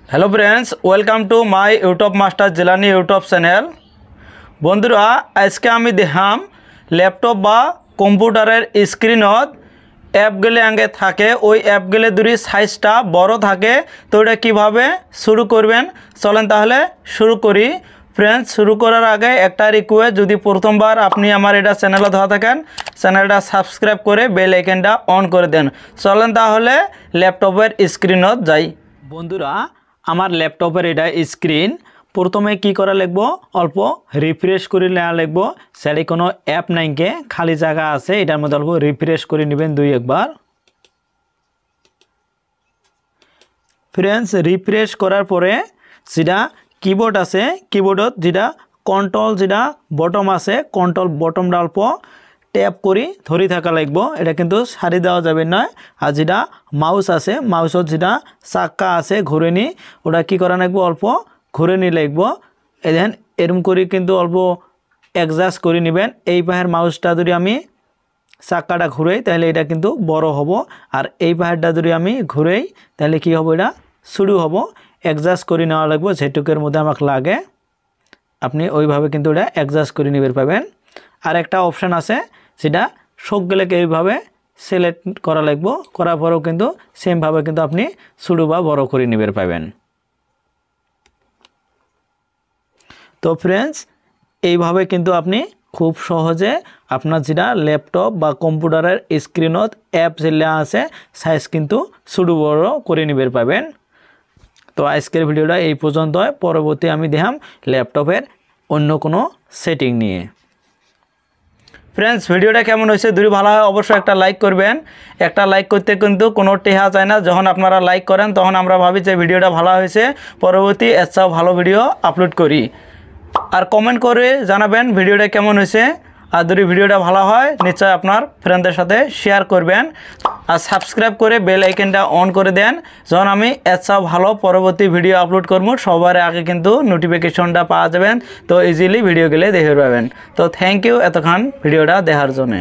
Hello friends, welcome to my YouTube master Jilani YouTube channel. बंधुरा आज के आमी देखाम लैपटप बा कम्पिউটারের स्क्रिनत অ্যাপগুলি आगे থাকে ওই অ্যাপগুলি দুরি সাইজটা বড় থাকে তো এটা কিভাবে শুরু করবেন চলেন তাহলে শুরু করি। फ्रेंड्स शुरू करार आगे एक रिक्वेस्ट যদি প্রথমবার আপনি আমার এটা চ্যানেলে ধরা থাকেন চ্যানেলটা সাবস্ক্রাইব করে বেল আইকনটা অন করে দেন। চলেন তাহলে ল্যাপটপের স্ক্রিনত যাই। বন্ধুরা আমার ল্যাপটপের এটা স্ক্রিন প্রথমে কি করা লাগবো অল্প রিফ্রেশ করে নেওয়া লাগবো। সেটা কোনো অ্যাপ নাইকে খালি জায়গা আছে এটার মধ্যে অল্প রিফ্রেশ করে নেবেন দুই একবার। फ्रेंड्स रिफ्रेश करार परे যেটা कीबोर्ड আছে कीबोर्डत যেটা কন্ট্রোল যেটা বটম আছে কন্ট্রোল বটমটা অল্প ট্যাপ করি ধরে থাকা লাগবো। এটা কিন্তু সারি দেওয়া যাবে না। আর যেটা মাউস আছে মাউসত যেটা চাক্কা আছে ঘুরে নি ওটা কি করা লাগবো অল্প ঘুরে নি লাগবো। এদেন এরকম করে কিন্তু অল্প অ্যাডজাস্ট করে নেবেন। এই পাশের মাউসটা যদি আমি চাক্কাটা ঘুরাই তাহলে এটা কিন্তু বড় হব আর এই পাশেরটা যদি আমি ঘুরাই তাহলে কি হবে এটা শুরু হব। অ্যাডজাস্ট করে নেওয়া লাগবে যেটুকের মধ্যে আমাকে লাগে আপনি ওইভাবে কিন্তু এটা অ্যাডজাস্ট করে নিতে পারবেন। আর একটা অপশন আছে যেটা সবগুলোকে এইভাবে সিলেক্ট করা লাগবে করার পরেও কিন্তু সেম ভাবে কিন্তু আপনি ছোট বা বড় করে নিতে পারবেন। তো फ्रेंड्स এইভাবে কিন্তু আপনি খুব সহজে আপনার যেটা ল্যাপটপ বা কম্পিউটারের স্ক্রিনত অ্যাপ যেগুলো আছে সাইজ কিন্তু ছোট বড় করে নিতে পারবেন। তো আজকের ভিডিওটা এই পর্যন্ত। পরবর্তী আমি দেখাম ল্যাপটপের অন্য কোনো সেটিং নিয়ে। फ्रेंड्स ভিডিওটা কেমন হয়েছে যদি ভালো হয় অবশ্যই একটা লাইক করবেন। একটা লাইক করতে কিন্তু কোনো টেহা চায় না। যখন আপনারা লাইক করেন তখন আমরা ভাবি যে ভিডিওটা ভালো হয়েছে পরবর্তী এর চেয়েও ভালো ভিডিও আপলোড করি। আর কমেন্ট করে জানাবেন ভিডিওটা কেমন হয়েছে। আর যদি ভিডিওটা ভালো হয় নিশ্চয়ই আপনার ফ্রেন্ডদের সাথে শেয়ার করবেন আর সাবস্ক্রাইব করে বেল আইকনটা অন করে দেন। যখন আমি এর চেয়েও ভালো পরবর্তী ভিডিও আপলোড করব সবার আগে কিন্তু নোটিফিকেশনটা পাওয়া যাবেন। তো ইজিলি ভিডিওগুলো দেখতে পাবেন। তো থ্যাংক ইউ এতক্ষণ ভিডিওটা দেখার জন্য।